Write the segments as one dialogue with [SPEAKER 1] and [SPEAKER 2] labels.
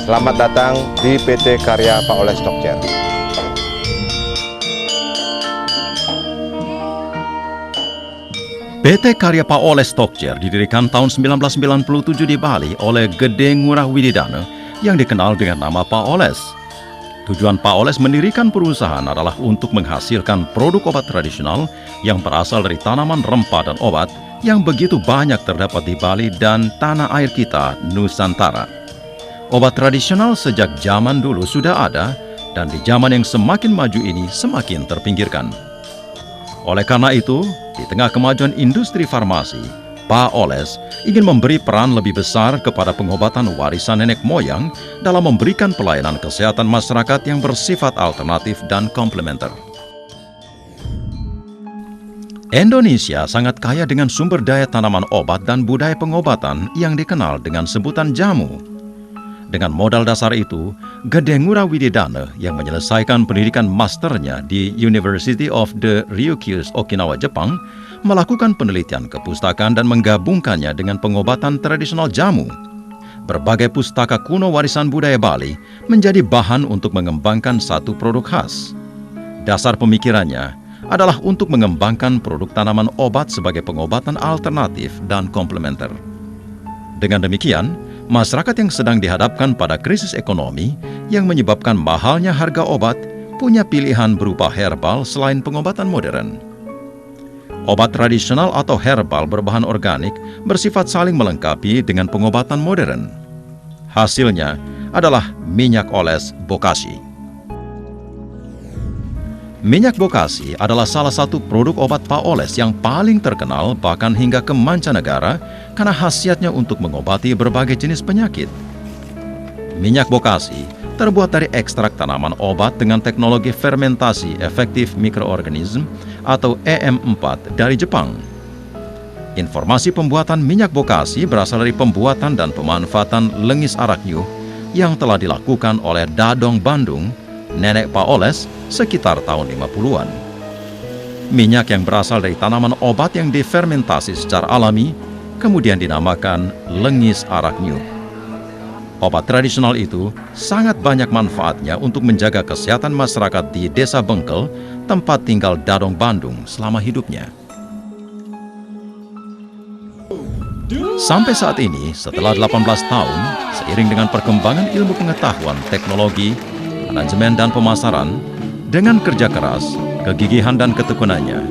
[SPEAKER 1] Selamat datang di PT Karya Pak Oles Stokcer.
[SPEAKER 2] PT Karya Pak Oles Stokcer didirikan tahun 1997 di Bali oleh Gede Ngurah Wididana yang dikenal dengan nama Pak Oles. Tujuan Pak Oles mendirikan perusahaan adalah untuk menghasilkan produk obat tradisional yang berasal dari tanaman rempah dan obat yang begitu banyak terdapat di Bali dan tanah air kita, Nusantara. Obat tradisional sejak zaman dulu sudah ada dan di zaman yang semakin maju ini semakin terpinggirkan. Oleh karena itu, di tengah kemajuan industri farmasi, Pak Oles ingin memberi peran lebih besar kepada pengobatan warisan nenek moyang dalam memberikan pelayanan kesehatan masyarakat yang bersifat alternatif dan komplementer. Indonesia sangat kaya dengan sumber daya tanaman obat dan budaya pengobatan yang dikenal dengan sebutan jamu. Dengan modal dasar itu, Gede Ngurah Wididana yang menyelesaikan pendidikan masternya di University of the Ryukyus, Okinawa, Jepang, melakukan penelitian kepustakaan dan menggabungkannya dengan pengobatan tradisional jamu. Berbagai pustaka kuno warisan budaya Bali menjadi bahan untuk mengembangkan satu produk khas. Dasar pemikirannya adalah untuk mengembangkan produk tanaman obat sebagai pengobatan alternatif dan komplementer. Dengan demikian, masyarakat yang sedang dihadapkan pada krisis ekonomi yang menyebabkan mahalnya harga obat punya pilihan berupa herbal selain pengobatan modern. Obat tradisional atau herbal berbahan organik bersifat saling melengkapi dengan pengobatan modern. Hasilnya adalah minyak oles bokashi. Minyak bokashi adalah salah satu produk obat Pak Oles yang paling terkenal bahkan hingga ke mancanegara karena khasiatnya untuk mengobati berbagai jenis penyakit. Minyak bokashi terbuat dari ekstrak tanaman obat dengan teknologi fermentasi efektif mikroorganisme atau EM4 dari Jepang. Informasi pembuatan minyak bokashi berasal dari pembuatan dan pemanfaatan lengis araknyuh yang telah dilakukan oleh Dadong Bandung, nenek Pak Oles, sekitar tahun 50-an. Minyak yang berasal dari tanaman obat yang difermentasi secara alami, kemudian dinamakan lengis araknyuh. Obat tradisional itu sangat banyak manfaatnya untuk menjaga kesehatan masyarakat di Desa Bengkel, tempat tinggal Dadong Bandung selama hidupnya. Sampai saat ini, setelah 18 tahun, seiring dengan perkembangan ilmu pengetahuan, teknologi, manajemen dan pemasaran, dengan kerja keras, kegigihan dan ketekunannya,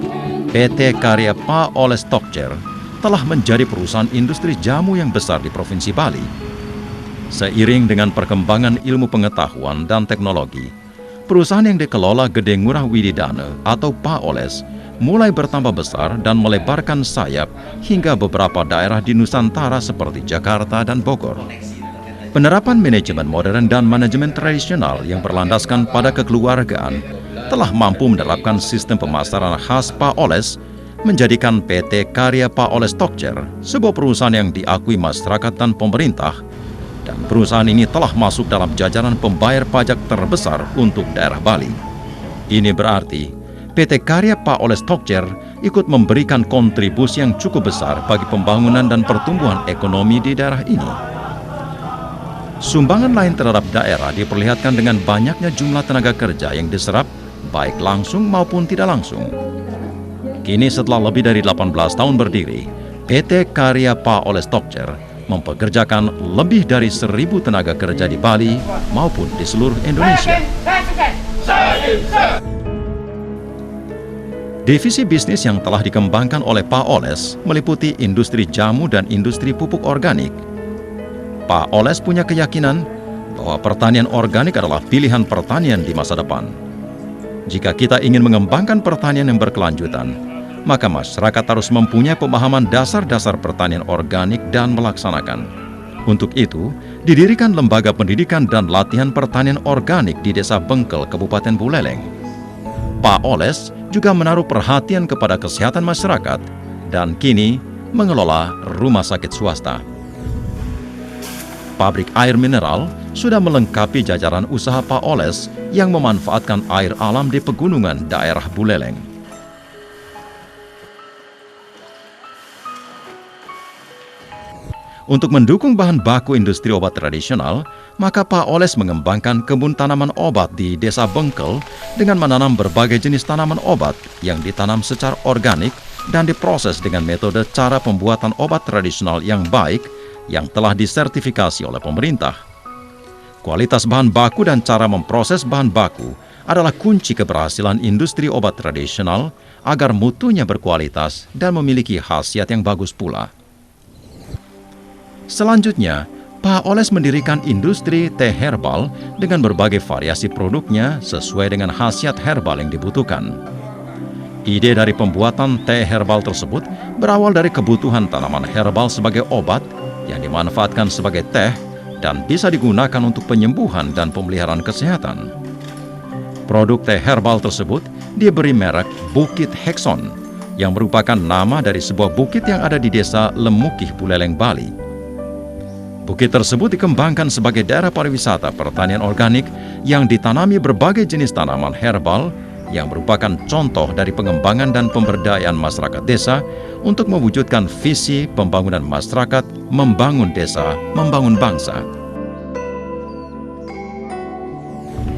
[SPEAKER 2] PT Karya Pak Oles Stokcer telah menjadi perusahaan industri jamu yang besar di Provinsi Bali. Seiring dengan perkembangan ilmu pengetahuan dan teknologi, perusahaan yang dikelola Gede Ngurah Wididana atau Pak Oles mulai bertambah besar dan melebarkan sayap hingga beberapa daerah di Nusantara seperti Jakarta dan Bogor. Penerapan manajemen modern dan manajemen tradisional yang berlandaskan pada kekeluargaan telah mampu menerapkan sistem pemasaran khas Pak Oles, menjadikan PT Karya Pak Oles Stokcer sebuah perusahaan yang diakui masyarakat dan pemerintah, dan perusahaan ini telah masuk dalam jajaran pembayar pajak terbesar untuk daerah Bali. Ini berarti PT Karya Pak Oles Stokcer ikut memberikan kontribusi yang cukup besar bagi pembangunan dan pertumbuhan ekonomi di daerah ini. Sumbangan lain terhadap daerah diperlihatkan dengan banyaknya jumlah tenaga kerja yang diserap baik langsung maupun tidak langsung. Kini setelah lebih dari 18 tahun berdiri, PT Karya Pak Oles Stokcer mempekerjakan lebih dari 1.000 tenaga kerja di Bali maupun di seluruh Indonesia. Divisi bisnis yang telah dikembangkan oleh Pak Oles meliputi industri jamu dan industri pupuk organik. Pak Oles punya keyakinan bahwa pertanian organik adalah pilihan pertanian di masa depan. Jika kita ingin mengembangkan pertanian yang berkelanjutan, maka masyarakat harus mempunyai pemahaman dasar-dasar pertanian organik dan melaksanakan. Untuk itu, didirikan Lembaga Pendidikan dan Latihan Pertanian Organik di Desa Bengkel, Kabupaten Buleleng. Pak Oles juga menaruh perhatian kepada kesehatan masyarakat dan kini mengelola rumah sakit swasta. Pabrik air mineral sudah melengkapi jajaran usaha Pak Oles yang memanfaatkan air alam di pegunungan daerah Buleleng. Untuk mendukung bahan baku industri obat tradisional, maka Pak Oles mengembangkan kebun tanaman obat di Desa Bengkel dengan menanam berbagai jenis tanaman obat yang ditanam secara organik dan diproses dengan metode cara pembuatan obat tradisional yang baik yang telah disertifikasi oleh pemerintah. Kualitas bahan baku dan cara memproses bahan baku adalah kunci keberhasilan industri obat tradisional agar mutunya berkualitas dan memiliki khasiat yang bagus pula. Selanjutnya, Pak Oles mendirikan industri teh herbal dengan berbagai variasi produknya sesuai dengan khasiat herbal yang dibutuhkan. Ide dari pembuatan teh herbal tersebut berawal dari kebutuhan tanaman herbal sebagai obat yang dimanfaatkan sebagai teh dan bisa digunakan untuk penyembuhan dan pemeliharaan kesehatan. Produk teh herbal tersebut diberi merek Bukit Hekson yang merupakan nama dari sebuah bukit yang ada di desa Lemukih, Buleleng, Bali. Bukit tersebut dikembangkan sebagai daerah pariwisata pertanian organik yang ditanami berbagai jenis tanaman herbal yang merupakan contoh dari pengembangan dan pemberdayaan masyarakat desa untuk mewujudkan visi pembangunan masyarakat, membangun desa, membangun bangsa.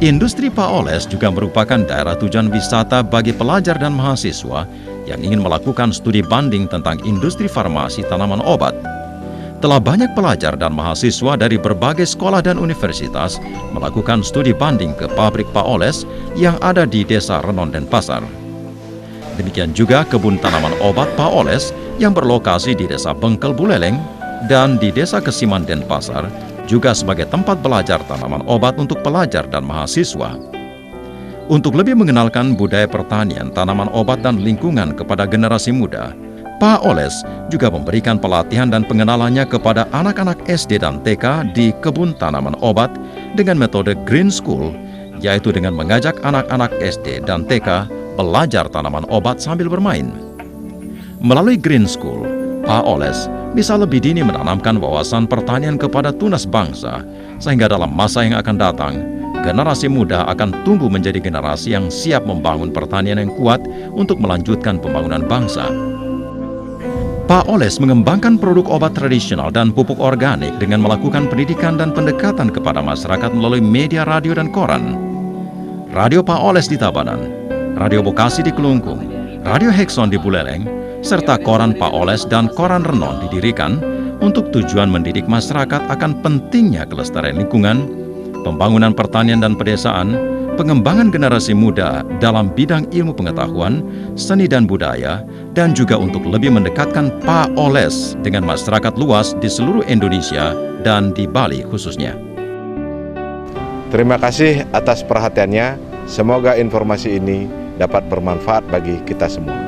[SPEAKER 2] Industri Pak Oles juga merupakan daerah tujuan wisata bagi pelajar dan mahasiswa yang ingin melakukan studi banding tentang industri farmasi tanaman obat. Telah banyak pelajar dan mahasiswa dari berbagai sekolah dan universitas melakukan studi banding ke pabrik Pak Oles yang ada di Desa Renon, Denpasar. Demikian juga kebun tanaman obat Pak Oles yang berlokasi di Desa Bengkel, Buleleng, dan di Desa Kesiman, Denpasar, juga sebagai tempat belajar tanaman obat untuk pelajar dan mahasiswa. Untuk lebih mengenalkan budaya pertanian, tanaman obat, dan lingkungan kepada generasi muda, Pak Oles juga memberikan pelatihan dan pengenalannya kepada anak-anak SD dan TK di kebun tanaman obat dengan metode Green School, yaitu dengan mengajak anak-anak SD dan TK belajar tanaman obat sambil bermain. Melalui Green School, Pak Oles bisa lebih dini menanamkan wawasan pertanian kepada tunas bangsa, sehingga dalam masa yang akan datang, generasi muda akan tumbuh menjadi generasi yang siap membangun pertanian yang kuat untuk melanjutkan pembangunan bangsa. Pak Oles mengembangkan produk obat tradisional dan pupuk organik dengan melakukan pendidikan dan pendekatan kepada masyarakat melalui media radio dan koran. Radio Pak Oles di Tabanan, Radio Bekasi di Kelungkung, Radio Hekson di Buleleng, serta koran Pak Oles dan koran Renon didirikan untuk tujuan mendidik masyarakat akan pentingnya kelestarian lingkungan, pembangunan pertanian dan pedesaan, pengembangan generasi muda dalam bidang ilmu pengetahuan, seni dan budaya, dan juga untuk lebih mendekatkan Pak Oles dengan masyarakat luas di seluruh Indonesia dan di Bali khususnya.
[SPEAKER 1] Terima kasih atas perhatiannya. Semoga informasi ini dapat bermanfaat bagi kita semua.